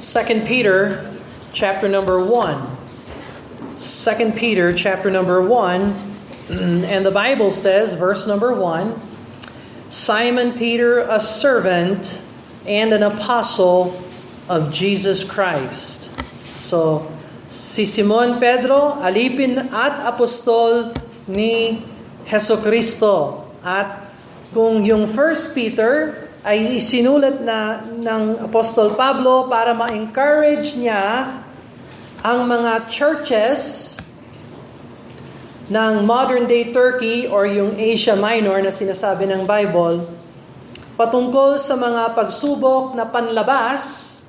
2 Peter chapter number 1. 2 Peter chapter number 1, and the Bible says, verse number 1, Simon Peter, a servant and an apostle of Jesus Christ. So, si Simon Pedro, alipin at apostol ni Jesucristo. At kung yung 1 Peter ay isinulat na ng Apostol Pablo para ma-encourage niya ang mga churches ng modern-day Turkey or yung Asia Minor na sinasabi ng Bible patungkol sa mga pagsubok na panlabas.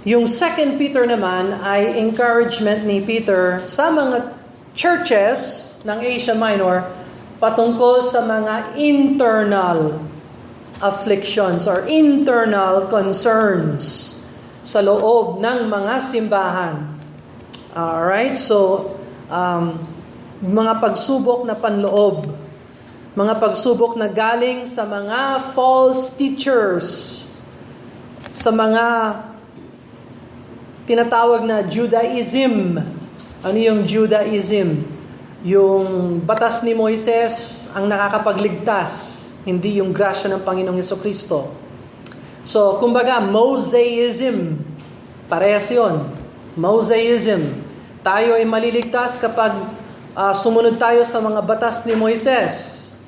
Yung 2 Peter naman ay encouragement ni Peter sa mga churches ng Asia Minor patungkol sa mga internal afflictions or internal concerns sa loob ng mga simbahan. Alright, so mga pagsubok na panloob, mga pagsubok na galing sa mga false teachers, sa mga tinatawag na Judaism. Ano yung Judaism? Yung batas ni Moises ang nakakapagligtas, hindi yung grasya ng Panginoong Jesucristo. So, kumbaga, Mosaism. Parehas yun. Mosaism. Tayo ay maliligtas kapag sumunod tayo sa mga batas ni Moises.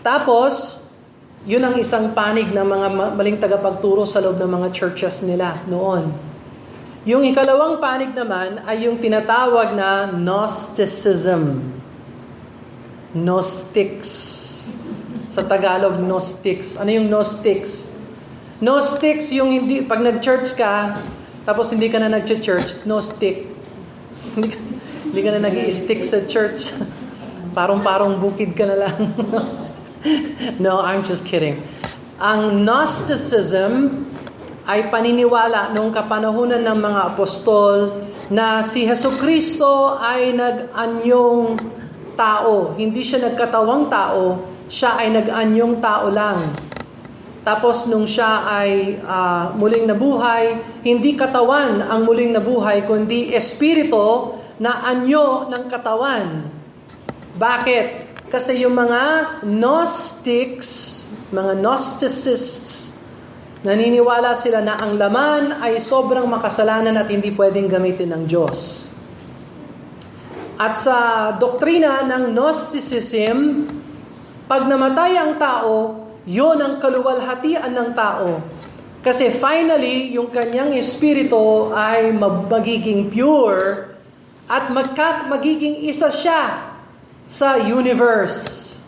Tapos, yun ang isang panig ng mga maling tagapagturo sa loob ng mga churches nila noon. Yung ikalawang panig naman ay yung tinatawag na Gnosticism. Gnostics. Sa Tagalog, Gnostics. Ano yung Gnostics? Gnostics yung hindi, pag nag-church ka, tapos hindi ka na nag-church, Gnostic. Hindi ka na nag-i-stick sa church. Parang bukid ka na lang. No, I'm just kidding. Ang Gnosticism ay paniniwala noong kapanahunan ng mga apostol na si Jesucristo ay nag-anyong tao. Hindi siya nagkatawang tao, siya ay nag-anyong tao lang. Tapos nung siya ay muling nabuhay, hindi katawan ang muling nabuhay, kundi espiritu na anyo ng katawan. Bakit? Kasi yung mga Gnostics, mga Gnosticists, naniniwala sila na ang laman ay sobrang makasalanan at hindi pwedeng gamitin ng Diyos. At sa doktrina ng Gnosticism, pag namatay ang tao, yon ang kaluwalhatian ng tao. Kasi finally, yung kanyang espiritu ay magiging pure at magiging isa siya sa universe.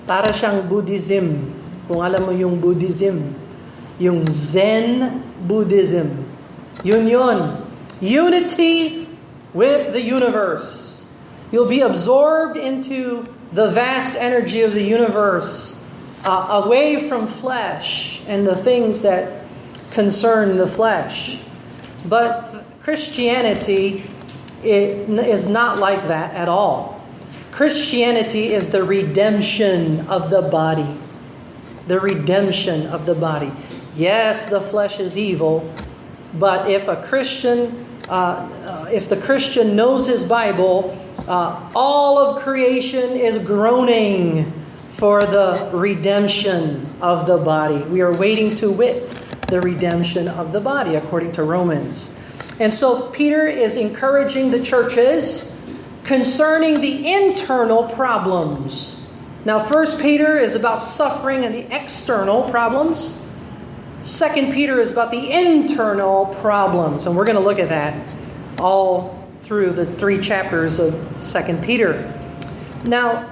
Para siyang Buddhism. Kung alam mo yung Buddhism, yung Zen Buddhism. Yun. Unity with the universe. You'll be absorbed into the vast energy of the universe, away from flesh and the things that concern the flesh. But Christianity is not like that at all. Christianity is the redemption of the body. The redemption of the body. Yes, the flesh is evil, but if the Christian knows his Bible, all of creation is groaning for the redemption of the body. We are waiting to wit the redemption of the body, according to Romans. And so Peter is encouraging the churches concerning the internal problems. Now, 1 Peter is about suffering and the external problems. 2 Peter is about the internal problems. And we're going to look at that all through the 3 chapters of 2 Peter. Now,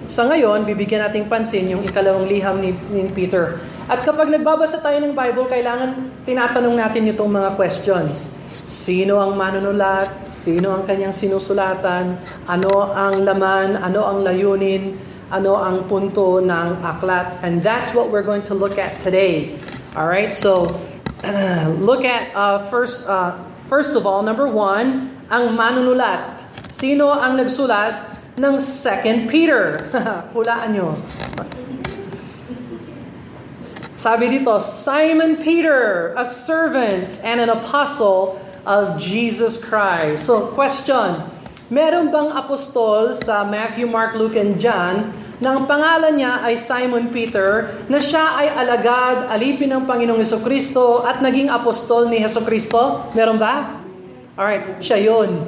sa ngayon, bibigyan nating pansin yung ikalawang liham ni Peter. At kapag nagbabasa tayo ng Bible, kailangan tinatanong natin itong mga questions. Sino ang manunulat? Sino ang kanyang sinusulatan? Ano ang laman? Ano ang layunin? Ano ang punto ng aklat? And that's what we're going to look at today. All right, so look at first of all, number 1, ang manunulat. Sino ang nagsulat ng 2 Peter? Hulaan nyo. Sabi dito, Simon Peter, a servant and an apostle of Jesus Christ. So, question, meron bang apostol sa Matthew, Mark, Luke, and John na ang pangalan niya ay Simon Peter, na siya ay alagad, alipin ng Panginoong Hesukristo at naging apostol ni Hesukristo? Meron ba? Alright, siya yun.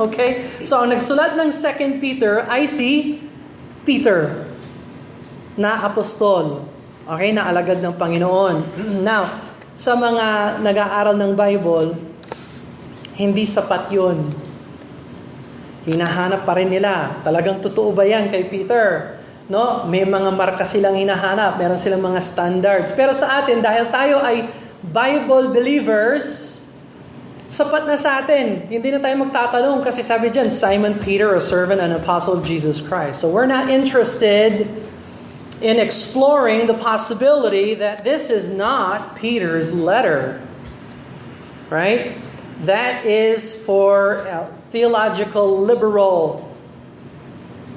Okay? So, ang nagsulat ng 2 Peter ay si Peter na apostol. Okay, na alagad ng Panginoon. Now, sa mga nag-aaral ng Bible, hindi sapat yun. Hinahanap pa rin nila. Talagang totoo ba yan kay Peter? No? May mga marka silang hinahanap. Meron silang mga standards. Pero sa atin, dahil tayo ay Bible believers, sapat na sa atin. Hindi na tayo magtatanong kasi sabi dyan, Simon Peter, a servant and apostle of Jesus Christ. So we're not interested in exploring the possibility that this is not Peter's letter. Right? That is for theological liberal.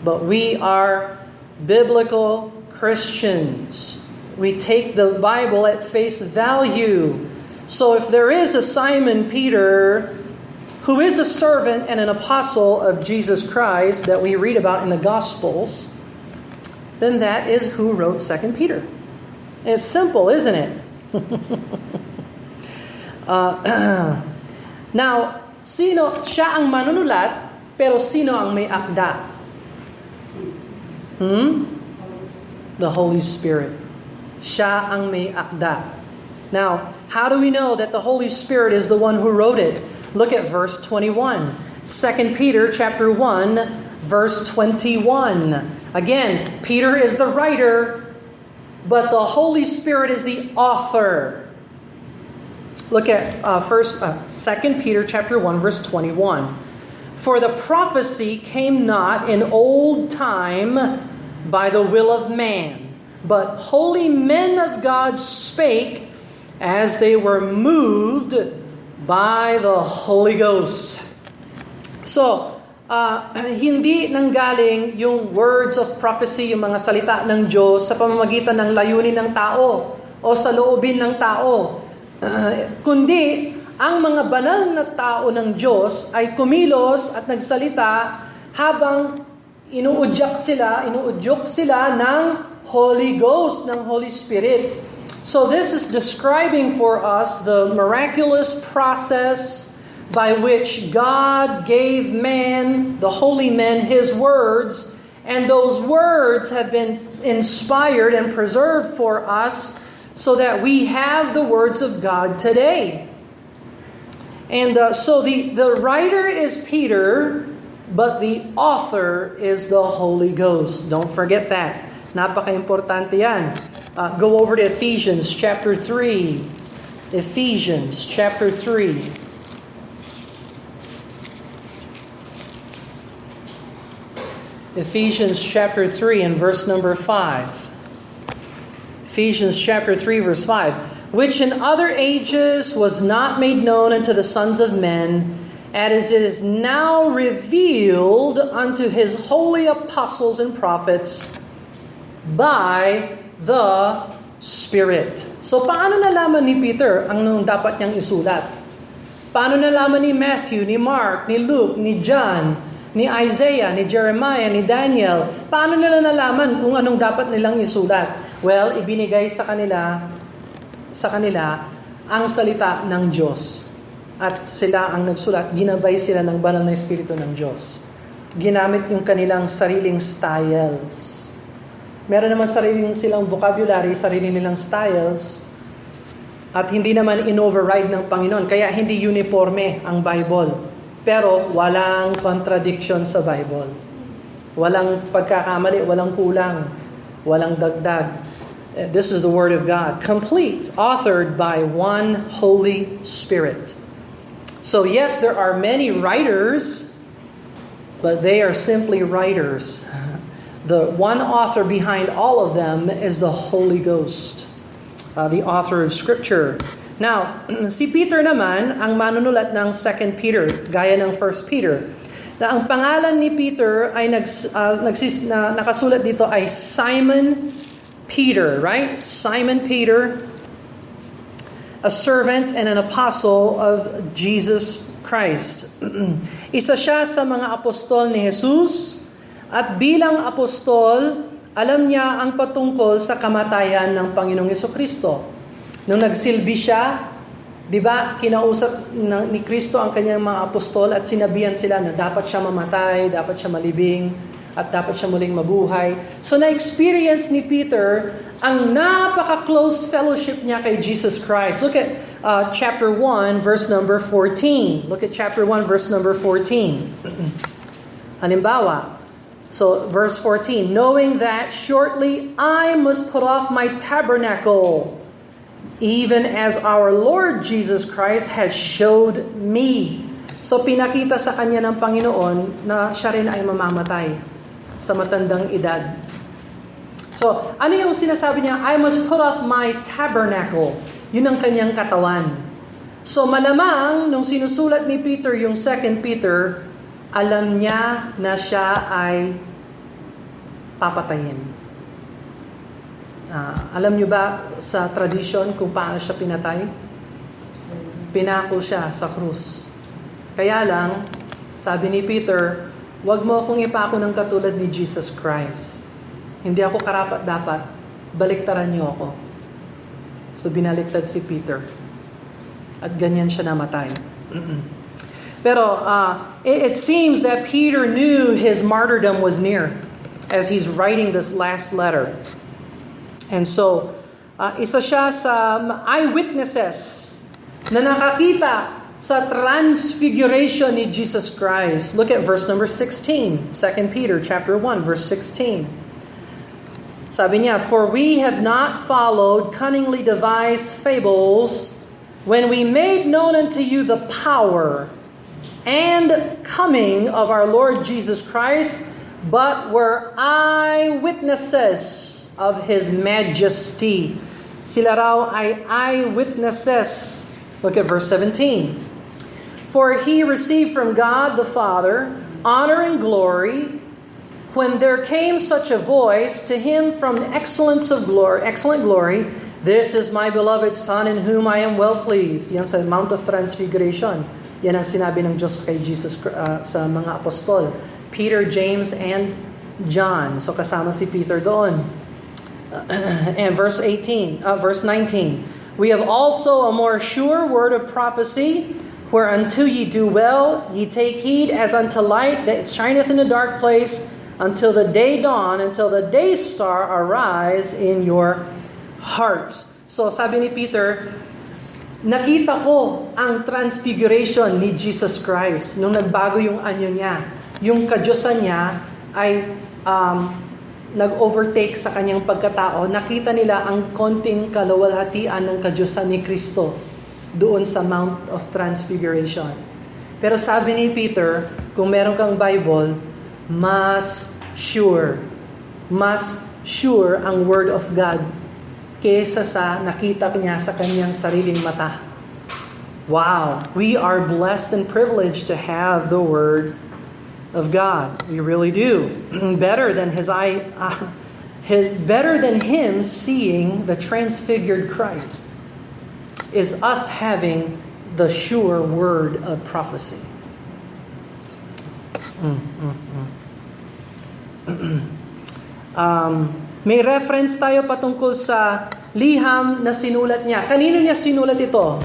But we are biblical Christians. We take the Bible at face value. So if there is a Simon Peter who is a servant and an apostle of Jesus Christ that we read about in the Gospels, then that is who wrote 2 Peter. It's simple, isn't it? Now, siya ang manunulat, pero sino ang may akda? The Holy Spirit. Siya ang may akda. Now, how do we know that the Holy Spirit is the one who wrote it? Look at verse 21. 2 Peter chapter 1, verse 21. Again, Peter is the writer, but the Holy Spirit is the author. Look at 2 Peter chapter 1, verse 21. For the prophecy came not in old time by the will of man, but holy men of God spake as they were moved by the Holy Ghost. So, hindi nanggaling yung words of prophecy, yung mga salita ng Diyos sa pamamagitan ng layunin ng tao o sa loobin ng tao. Kundi, ang mga banal na tao ng Diyos ay kumilos at nagsalita habang inuudyok sila ng Holy Ghost, ng Holy Spirit. So this is describing for us the miraculous process by which God gave man, the holy men, His words, and those words have been inspired and preserved for us so that we have the words of God today. And so the writer is Peter, but the author is the Holy Ghost. Don't forget that. Napaka-importante yan. Go over to Ephesians chapter 3. Ephesians chapter 3. Ephesians chapter 3 and verse number 5. Ephesians chapter 3 verse 5. Which in other ages was not made known unto the sons of men, as it is now revealed unto His holy apostles and prophets by the Spirit. So paano nalaman ni Peter ang dapat niyang isulat? Paano nalaman ni Matthew, ni Mark, ni Luke, ni John, ni Isaiah, ni Jeremiah, ni Daniel? Paano nila nalaman kung anong dapat nilang isulat? Well, ibinigay sa kanila ang salita ng Diyos. At sila ang nagsulat, ginabay sila ng banal na Espiritu ng Diyos. Ginamit yung kanilang sariling styles. Meron naman silang vocabulary, sarili nilang styles, at hindi naman in-override ng Panginoon. Kaya hindi uniforme ang Bible. Pero walang contradiction sa Bible. Walang pagkakamali, walang kulang, walang dagdag. This is the Word of God, complete, authored by one Holy Spirit. So yes, there are many writers, but they are simply writers. The one author behind all of them is the Holy Ghost, the author of Scripture. Now, si Peter naman, ang manunulat ng 2 Peter, gaya ng 1 Peter, na ang pangalan ni Peter ay nakasulat dito ay Simon Peter, right? Simon Peter, a servant and an apostle of Jesus Christ. Isa siya sa mga apostol ni Jesus, at bilang apostol, alam niya ang patungkol sa kamatayan ng Panginoong Jesucristo. Nung nagsilbi siya, di ba, kinausap ni Kristo ang kanyang mga apostol at sinabihan sila na dapat siya mamatay, dapat siya malibing, at dapat siya muling mabuhay. So na-experience ni Peter ang napaka-close fellowship niya kay Jesus Christ. Look at chapter 1, verse number 14. Look at chapter 1, verse number 14. Halimbawa, so verse 14, knowing that shortly I must put off my tabernacle, even as our Lord Jesus Christ has showed me. So pinakita sa kanya ng Panginoon na siya rin ay mamamatay sa matandang edad. So, ano yung sinasabi niya? I must put off my tabernacle. Yun ang kanyang katawan. So, malamang, nung sinusulat ni Peter yung 2 Peter, alam niya na siya ay papatayin. Alam niyo ba sa tradition kung paano siya pinatay? Pinako siya sa krus. Kaya lang, sabi ni Peter, huwag mo akong ipako ng katulad ni Jesus Christ. Hindi ako karapat-dapat. Baliktaran niyo ako. So binaliktad si Peter. At ganyan siya namatay. Pero it seems that Peter knew his martyrdom was near as he's writing this last letter. And so, isa siya sa eyewitnesses na nakakita sa transfiguration ni Jesus Christ. Look at verse number 16. 2 Peter chapter 1, verse 16. Sabi niya, for we have not followed cunningly devised fables when we made known unto you the power and coming of our Lord Jesus Christ, but were eyewitnesses of His majesty. Sila raw ay eyewitnesses. Look at verse 17. For He received from God the Father honor and glory when there came such a voice to Him from the excellent glory, this is my beloved Son in whom I am well pleased. Yan sa Mount of Transfiguration. Yan ang sinabi ng Diyos kay Jesus sa mga apostol. Peter, James, and John. So kasama si Peter doon. And verse 19. We have also a more sure word of prophecy, whereunto ye do well, ye take heed as unto light that shineth in a dark place, until the day dawn, until the day star arise in your hearts. So sabi ni Peter, nakita ko ang transfiguration ni Jesus Christ nung nagbago yung anyo niya. Yung kadyusan niya ay nag-overtake sa kanyang pagkatao. Nakita nila ang konting kaluwalhatian ng kadyusan ni Kristo doon sa Mount of Transfiguration. Pero sabi ni Peter, kung meron kang Bible, mas sure ang Word of God kesa sa nakita niya sa kanyang sariling mata. Wow! We are blessed and privileged to have the Word of God. We really do. Better than him seeing the transfigured Christ is us having the sure word of prophecy. May reference tayo patungkol sa liham na sinulat niya. Kanino niya sinulat ito?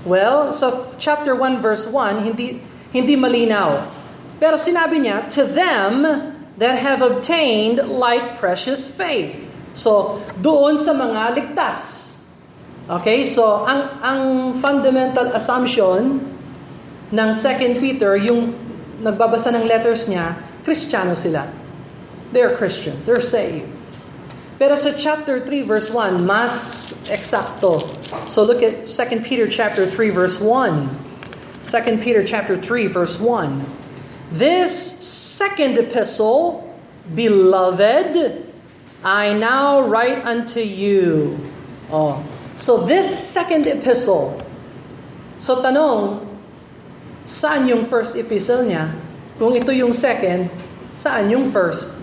Well, sa chapter 1 verse 1, hindi malinaw. Pero sinabi niya, to them that have obtained like precious faith. So, doon sa mga ligtas. Okay, so ang fundamental assumption ng 2 Peter, yung nagbabasa ng letters niya, Kristiyano sila. They're Christians, they're saved. Pero sa chapter 3 verse 1, mas eksakto. So look at 2 Peter chapter 3 verse 1. 2 Peter chapter 3 verse 1. This second epistle, beloved, I now write unto you. So this second epistle, so tanong, saan yung first epistle niya? Kung ito yung second, saan yung first?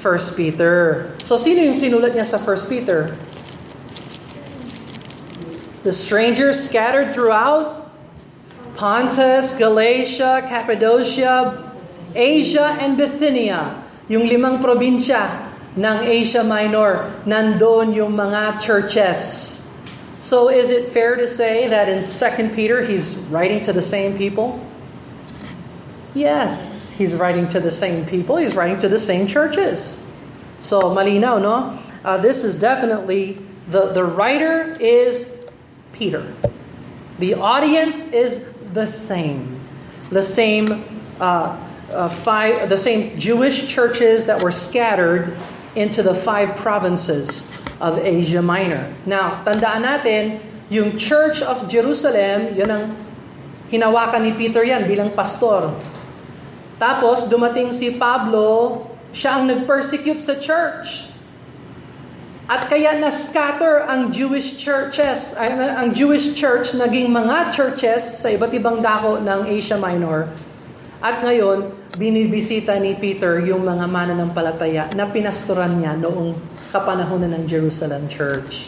First Peter. So sino yung sinulat niya sa First Peter? The strangers scattered throughout Pontus, Galatia, Cappadocia, Asia, and Bithynia. Yung 5 probinsya ng Asia Minor, nandoon yung mga churches. So is it fair to say that in 2 Peter, he's writing to the same people? Yes, he's writing to the same people. He's writing to the same churches. So malinaw, no? This is definitely, the writer is Peter. The audience is the same. The same the same Jewish churches that were scattered into the 5 provinces of Asia Minor. Now, tandaan natin, yung Church of Jerusalem, yun ang hinawakan ni Peter yan bilang pastor. Tapos, dumating si Pablo, siya ang nag-persecute sa church. At kaya na-scatter ang Jewish churches, ang Jewish church naging mga churches sa iba't ibang dako ng Asia Minor. At ngayon, binibisita ni Peter yung mga mananampalataya na pinastoran niya noong kapanahonan ng Jerusalem church.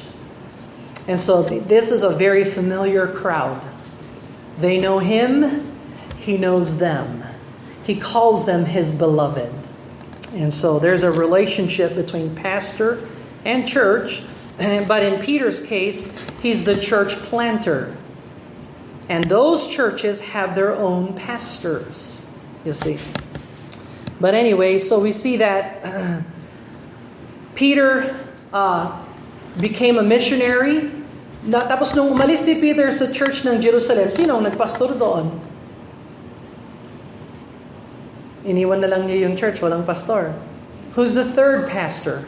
And so this is a very familiar crowd. They know him, he knows them. He calls them his beloved. And so there's a relationship between pastor and church, but in Peter's case, he's the church planter. And those churches have their own pastors, you see. But anyway, so we see that Peter became a missionary. Tapos nung umalis si Peter sa church ng Jerusalem, sino ang nagpastor doon? Iniwan na lang niya yung church, walang pastor. Who's the third pastor?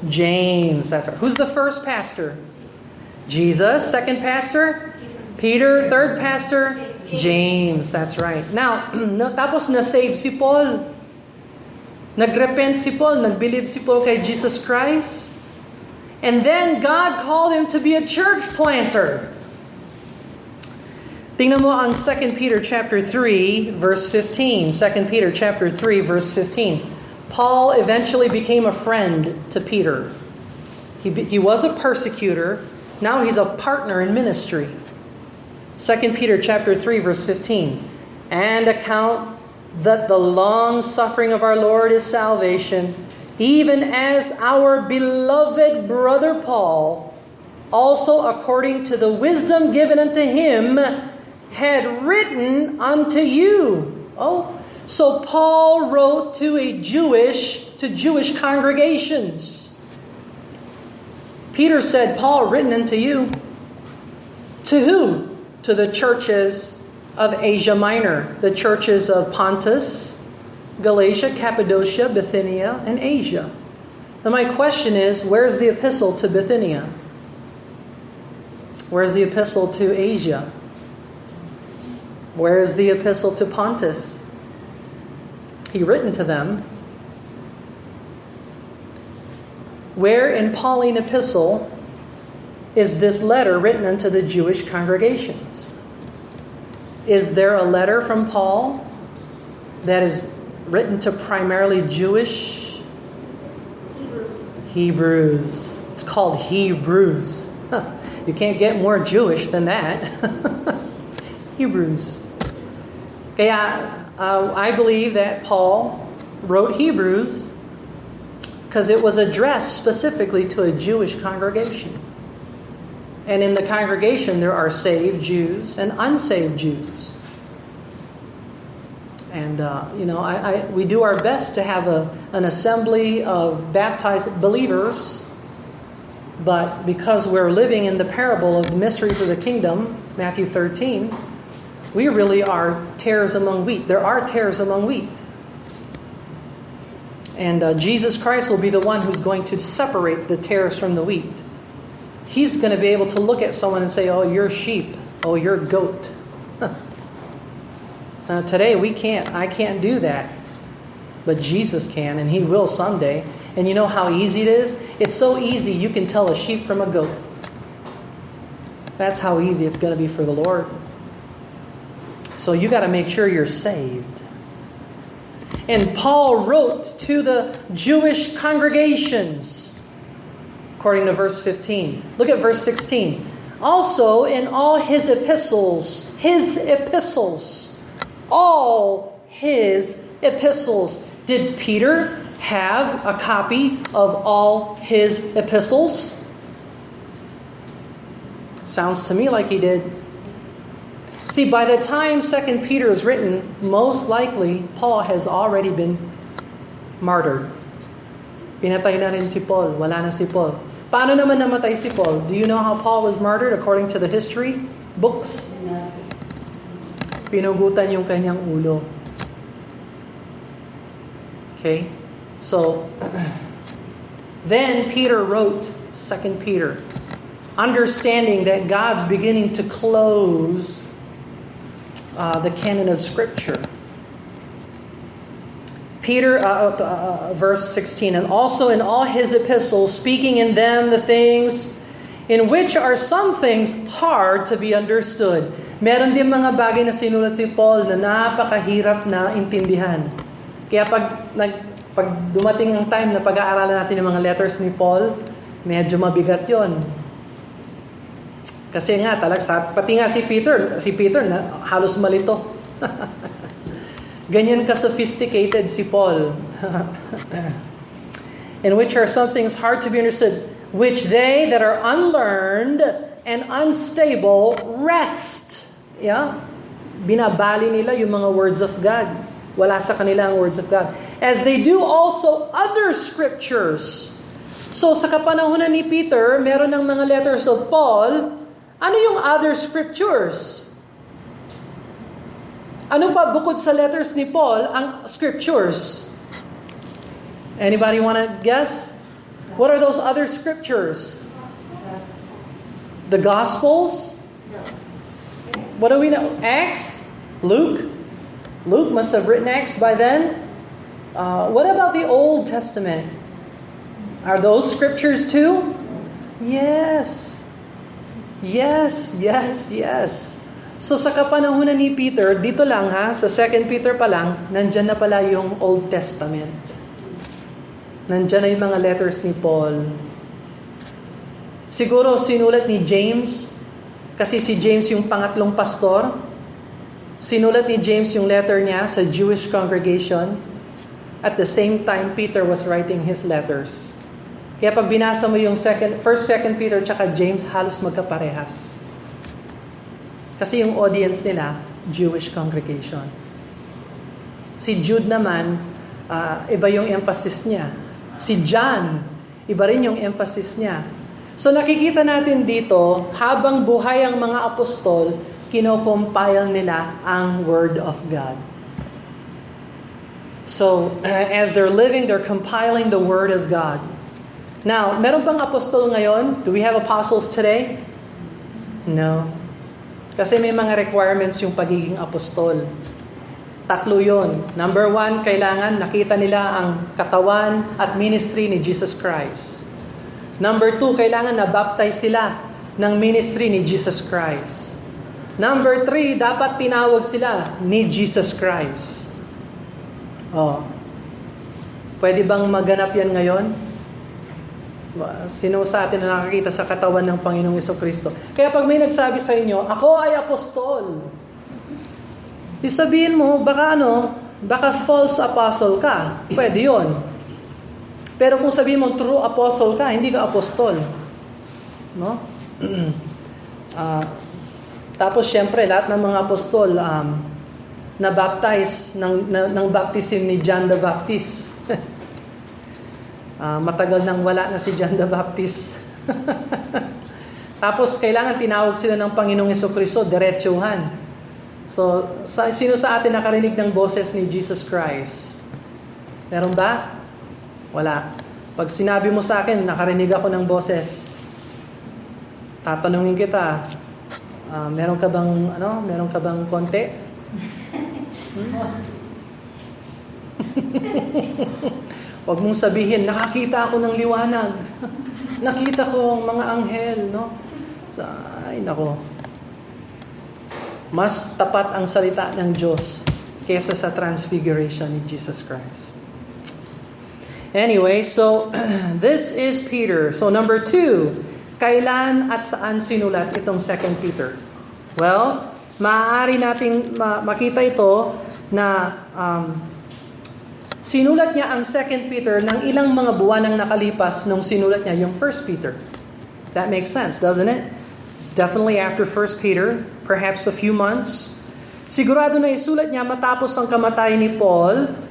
James. That's right. Who's the first pastor? Jesus. Second pastor? Peter. Third pastor? James. That's right. Now, tapos na-save si Paul. Nagrepent si Paul. Nag-believe si Paul kay Jesus Christ. And then God called him to be a church planter. Tingnan mo ang 2 Peter chapter 3 verse 15. 2 Peter chapter 3 verse 15. Paul eventually became a friend to Peter. He was a persecutor. Now he's a partner in ministry. 2 Peter chapter 3 verse 15. And account that the long suffering of our Lord is salvation, even as our beloved brother Paul, also according to the wisdom given unto him, had written unto you. Oh, so Paul wrote to Jewish congregations. Peter said, Paul written unto you. To who? To the churches of Asia Minor, the churches of Pontus, Galatia, Cappadocia, Bithynia, and Asia. Now my question is, where's the epistle to Bithynia? Where's the epistle to Asia? Where is the epistle to Pontus? He written to them. Where in Pauline epistle is this letter written unto the Jewish congregations? Is there a letter from Paul that is written to primarily Jewish? Hebrews. It's called Hebrews. You can't get more Jewish than that. Hebrews. Kaya I believe that Paul wrote Hebrews because it was addressed specifically to a Jewish congregation. And in the congregation there are saved Jews and unsaved Jews. And we do our best to have an assembly of baptized believers, but because we're living in the parable of the mysteries of the kingdom, Matthew 13, we really are tares among wheat. There are tares among wheat. And Jesus Christ will be the one who's going to separate the tares from the wheat. He's going to be able to look at someone and say, oh, you're sheep. Oh, you're goat. Today I can't do that. But Jesus can, and He will someday. And you know how easy it is? It's so easy you can tell a sheep from a goat. That's how easy it's going to be for the Lord. So you got to make sure you're saved. And Paul wrote to the Jewish congregations, according to verse 15. Look at verse 16. Also, in all his epistles, all his epistles. Did Peter have a copy of all his epistles? Sounds to me like he did. See, by the time 2 Peter is written, most likely, Paul has already been martyred. Pinatay na rin si Paul. Wala na si Paul. Paano naman namatay si Paul? Do you know how Paul was martyred according to the history books? Pinugutan yung kanyang ulo. Okay? So, then Peter wrote 2 Peter, understanding that God's beginning to close the canon of Scripture. Peter, verse 16, and also in all his epistles, speaking in them the things in which are some things hard to be understood. Meron din mga bagay na sinulat si Paul na napakahirap na intindihan. Kaya pag dumating ang time na pag-aaralan natin yung mga letters ni Paul, medyo mabigat yon. Kasi nga, pati nga si Peter na halos malito. Ganyan ka-sophisticated si Paul. In which are some things hard to be understood, which they that are unlearned and unstable rest. Yeah? Binabali nila yung mga words of God. Wala sa kanila ang words of God. As they do also other scriptures. So sa kapanahonan ni Peter, meron ng mga letters of Paul. Ano yung other scriptures? Ano pa bukod sa letters ni Paul ang scriptures? Anybody want to guess? What are those other scriptures? The Gospels? What do we know? Acts? Luke? Luke must have written Acts by then. What about the Old Testament? Are those scriptures too? Yes. Yes, yes, yes. So sa kapanahunan ni Peter, dito lang sa 2 Peter pa lang, nandyan na pala yung Old Testament. Nandyan na yung mga letters ni Paul. Siguro sinulat ni James, kasi si James yung pangatlong pastor. Sinulat ni James yung letter niya sa Jewish congregation. At the same time, Peter was writing his letters. Kaya pag binasa mo yung 1, 2 Peter tsaka James, halos magkaparehas. Kasi yung audience nila, Jewish congregation. Si Jude naman, iba yung emphasis niya. Si John, iba rin yung emphasis niya. So nakikita natin dito, habang buhay ang mga apostol, kinocompile nila ang Word of God. So, as they're living, they're compiling the Word of God. Now, meron bang apostol ngayon? Do we have apostles today? No. Kasi may mga requirements yung pagiging apostol. 3 yun. Number 1, kailangan nakita nila ang katawan at ministry ni Jesus Christ. Number 2, kailangan na-baptize sila ng ministry ni Jesus Christ. Number 3, dapat tinawag sila ni Jesus Christ. Pwede bang maganap yan ngayon? Sino sa atin na nakakita sa katawan ng Panginoong Jesucristo? Kaya pag may nagsabi sa inyo, ako ay apostol. Isabihin mo, baka false apostle ka. Pwede yun. Pero kung sabihin mo true apostle ka, hindi ka apostol. No? Tapos syempre, lahat ng mga apostol na-baptize ng baptism ni John the Baptist. Matagal nang wala na si John the Baptist. Tapos kailangan tinawag sila ng Panginoong Jesucristo, diretsuhan. So, sino sa atin nakarinig ng boses ni Jesus Christ? Meron ba? Wala. Pag sinabi mo sa akin, nakarinig ako ng boses, tatanungin kita, meron ka bang konti? Huwag mong sabihin, nakakita ako ng liwanag. Nakita ko ang mga anghel, no? Ay, nako. Mas tapat ang salita ng Diyos kesa sa transfiguration ni Jesus Christ. Anyway, so this is Peter. So number 2, kailan at saan sinulat itong 2 Peter? Well, maaari nating makita ito na sinulat niya ang 2 Peter ng ilang mga buwan ang nakalipas nung sinulat niya yung 1 Peter. That makes sense, doesn't it? Definitely after 1 Peter, perhaps a few months. Sigurado na isulat niya matapos ang kamatayan ni Paul,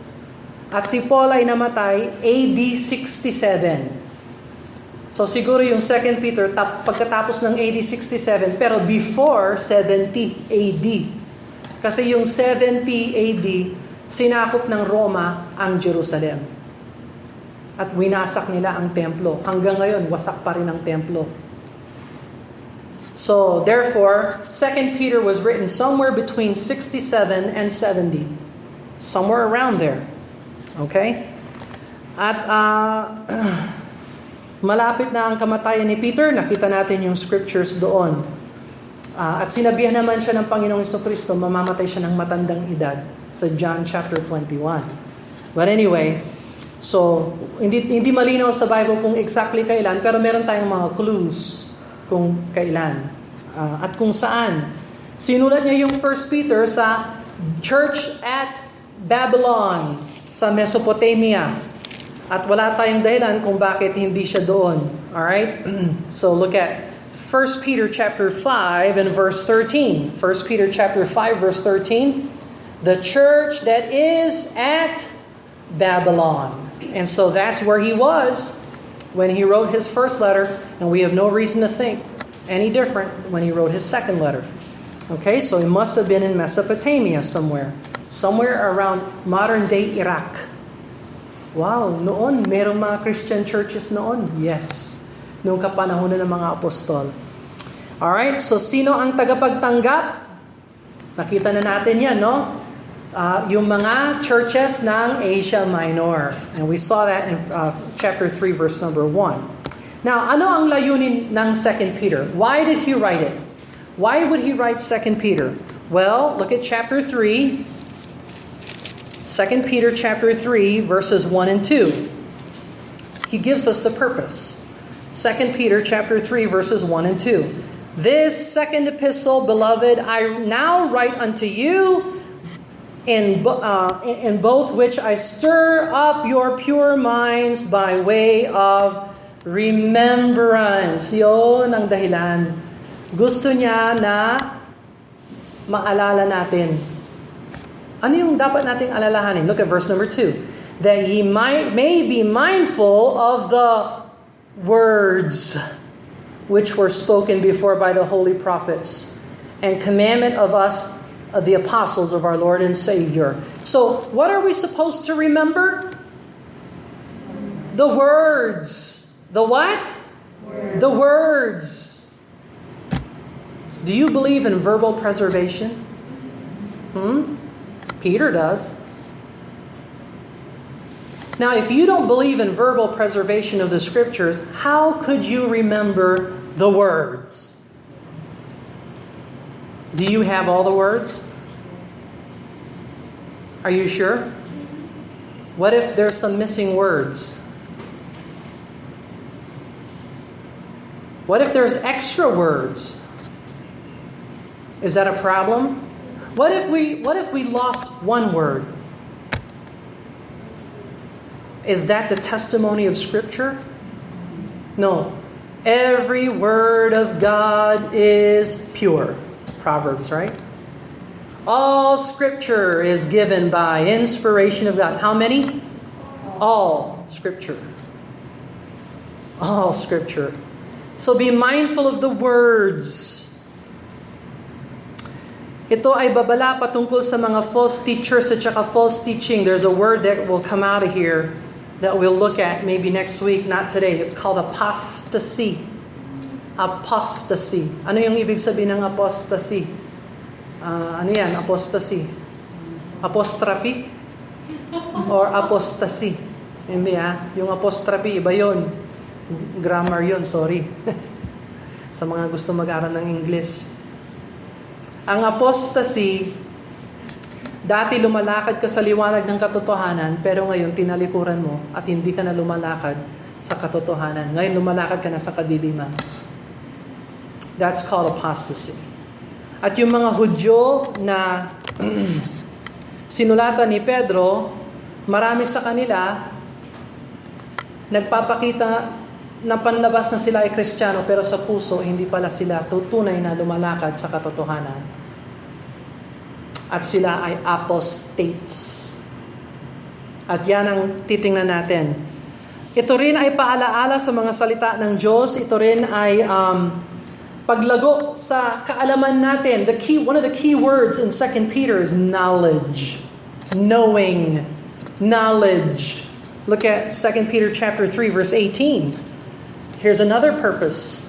at si Paul ay namatay AD 67. So siguro yung 2 Peter pagkatapos ng AD 67, pero before 70 AD. Kasi yung 70 AD, sinakop ng Roma ang Jerusalem. At winasak nila ang templo. Hanggang ngayon, wasak pa rin ang templo. So, therefore, 2 Peter was written somewhere between 67 and 70. Somewhere around there. Okay? At malapit na ang kamatayan ni Peter. Nakita natin yung scriptures doon. At sinabihan naman siya ng Panginoong Jesucristo, mamamatay siya ng matandang edad sa John chapter 21. But anyway, so hindi malinaw sa Bible kung exactly kailan, pero meron tayong mga clues kung kailan at kung saan. Sinulat niya yung 1 Peter sa church at Babylon sa Mesopotamia. At wala tayong dahilan kung bakit hindi siya doon. Alright? So look at 1 Peter chapter 5 and verse 13. 1 Peter chapter 5 verse 13. The church that is at Babylon. And so that's where he was when he wrote his first letter, and we have no reason to think any different when he wrote his second letter. Okay, so he must have been in Mesopotamia somewhere around modern-day Iraq. Wow, noon, merong mga Christian churches noon. Yes, noong kapanahon ng mga apostol. Alright, so sino ang tagapagtanggap? Nakita na natin yan, no? Yung mga churches ng Asia Minor. And we saw that in chapter 3, verse number 1. Now, ano ang layunin ng 2 Peter? Why did he write it? Why would he write 2 Peter? Well, look at chapter 3. 2 Peter chapter 3, verses 1 and 2. He gives us the purpose. 2 Peter chapter 3, verses 1 and 2. This second epistle, beloved, I now write unto you in both which I stir up your pure minds by way of remembrance. Yun ang dahilan. Gusto niya na maalala natin. Ano yung dapat nating alalahanin? Look at verse number 2. That ye may be mindful of the words which were spoken before by the holy prophets and commandment of us, the apostles of our Lord and Savior. So, what are we supposed to remember? The words. The what? Words. The words. Do you believe in verbal preservation? Peter does. Now, if you don't believe in verbal preservation of the scriptures, how could you remember the words? Do you have all the words? Are you sure? What if there's some missing words? What if there's extra words? Is that a problem? What if we lost one word? Is that the testimony of Scripture? No. Every word of God is pure. Proverbs, right? All Scripture is given by inspiration of God. How many? All Scripture. All Scripture. So be mindful of the words. Ito ay babala patungkol sa mga false teachers at saka false teaching. There's a word that will come out of here that we'll look at maybe next week, not today. It's called apostasy. Apostasy. Ano yung ibig sabihin ng apostasy? Ano yan? Apostasy. Apostrophe? Or apostasy? Hindi Yung apostrophe, iba yun. Grammar yun, sorry. Sa mga gusto mag-aral ng English. Ang apostasy, Dati lumalakad ka sa liwanag ng katotohanan, pero ngayon tinalikuran mo at hindi ka na lumalakad sa katotohanan. Ngayon lumalakad ka na sa kadiliman. That's called apostasy. At yung mga Hudyo na sinulatan ni Pedro, marami sa kanila nagpapakita na panlabas na sila ay Kristiyano, pero sa puso hindi pala sila tunay na lumalakad sa katotohanan. At sila ay apostates. At yan ang titingnan natin. Ito rin ay paalaala sa mga salita ng Diyos. Ito rin ay paglago sa kaalaman natin. One of the key words in 2 Peter is knowledge. Knowing. Knowledge. Look at 2 Peter chapter 3, verse 18. Here's another purpose.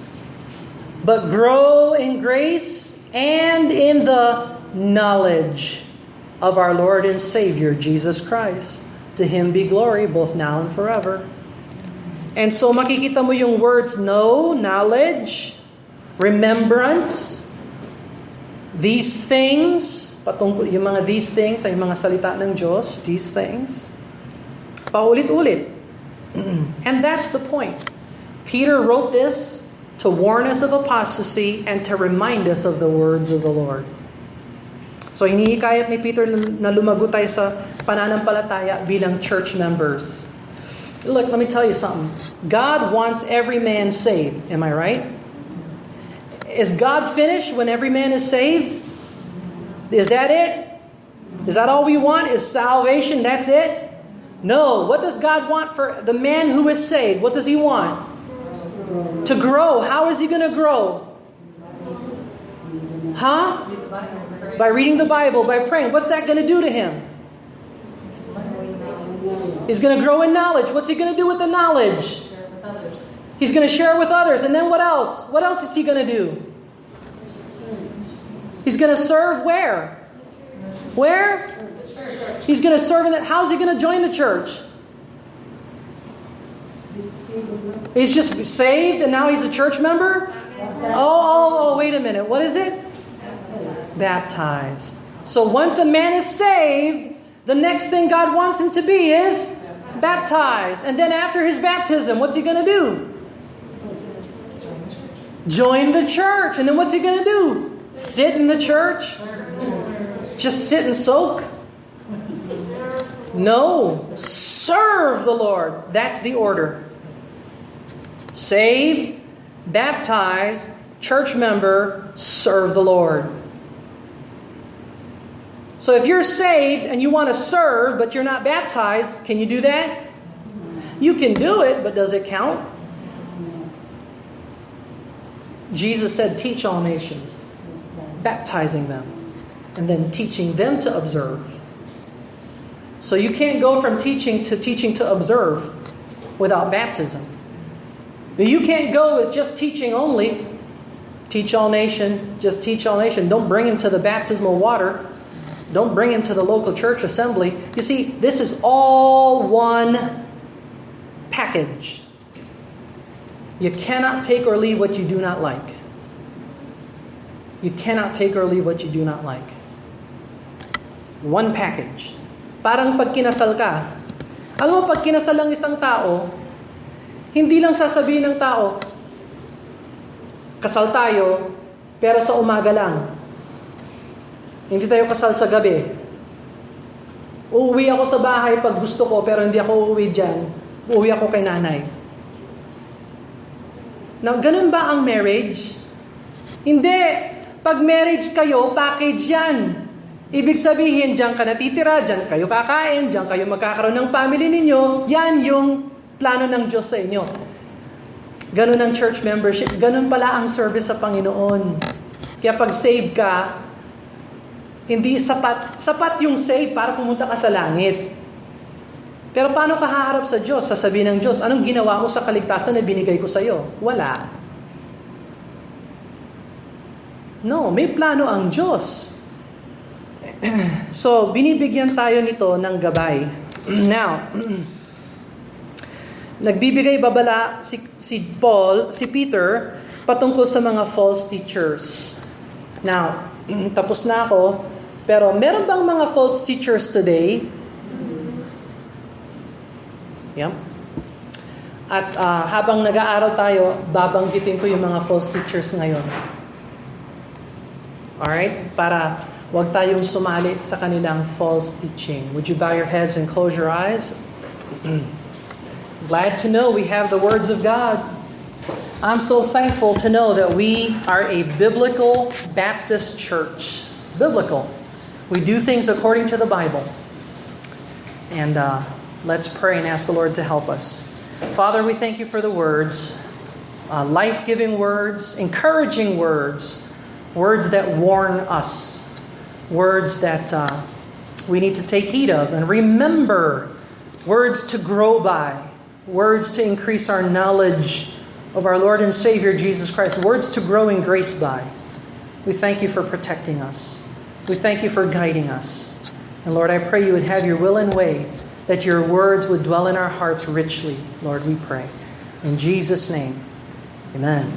But grow in grace and in the knowledge of our Lord and Savior, Jesus Christ. To Him be glory, both now and forever. And so makikita mo yung words know, knowledge, remembrance, these things, patungkol yung mga these things ay mga salita ng Diyos, these things. Paulit-ulit. And that's the point. Peter wrote this to warn us of apostasy and to remind us of the words of the Lord. So hinihikayat ni Peter na lumago tayo sa pananampalataya bilang church members. Look, let me tell you something. God wants every man saved. Am I right? Is God finished when every man is saved? Is that it? Is that all we want? Is salvation? That's it? No. What does God want for the man who is saved? What does He want? To grow. How is he going to grow? Huh? By reading the Bible, by praying. What's that going to do to him? He's going to grow in knowledge. What's he going to do with the knowledge? He's going to share it with others. And then what else? What else is he going to do? He's going to serve where? Where? He's going to serve in that. How's he going to join the church? He's just saved and now he's a church member? Oh, wait a minute. What is it? Baptized. So once a man is saved, the next thing God wants him to be is baptized. And then after his baptism, what's he going to do? Join the church. And then what's he going to do? Sit in the church? Just sit and soak? No. Serve the Lord. That's the order. Saved, baptized, church member, serve the Lord. So if you're saved and you want to serve but you're not baptized, can you do that? You can do it, but does it count? Jesus said, teach all nations, baptizing them, and then teaching them to observe. So you can't go from teaching to observe without baptism. You can't go with just teaching only. Teach all nation, just teach all nation. Don't bring him to the baptismal water. Don't bring him to the local church assembly. You see, this is all one package. You cannot take or leave what you do not like. You cannot take or leave what you do not like. One package. Parang pag kinasal ka. Alam mo, pag kinasal ang isang tao, hindi lang sasabihin ng tao, kasal tayo, pero sa umaga lang. Hindi tayo kasal sa gabi. Uuwi ako sa bahay pag gusto ko, pero hindi ako uuwi dyan. Uuwi ako kay nanay. Now, ganun ba ang marriage? Hindi. Pag marriage kayo, package yan. Ibig sabihin, dyan ka natitira, dyan kayo kakain, dyan kayo magkakaroon ng family ninyo. Yan yung plano ng Diyos sa inyo. Ganun ang church membership. Ganun pala ang service sa Panginoon. Kaya pag save ka, hindi sapat. Sapat yung save para pumunta ka sa langit. Pero paano ka haharap sa Diyos? Sasabihin ng Diyos, anong ginawa mo sa kaligtasan na binigay ko sa iyo? Wala. No, may plano ang Diyos. So, binibigyan tayo nito ng gabay. Now, nagbibigay babala si Peter, patungkol sa mga false teachers. Now, tapos na ako. Pero meron bang mga false teachers today? Yeah. At habang nag-aaral tayo, babanggitin ko yung mga false teachers ngayon. Alright? Para wag tayong sumali sa kanilang false teaching. Would you bow your heads and close your eyes? Glad to know we have the words of God. I'm so thankful to know that we are a biblical Baptist church. Biblical. We do things according to the Bible. And let's pray and ask the Lord to help us. Father, we thank you for the words, life-giving words, encouraging words, words that warn us, words that we need to take heed of and remember, words to grow by, words to increase our knowledge of our Lord and Savior Jesus Christ, words to grow in grace by. We thank you for protecting us. We thank you for guiding us. And Lord, I pray you would have your will and way, that your words would dwell in our hearts richly. Lord, we pray. In Jesus' name, amen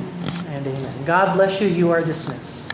and amen. God bless you. You are dismissed.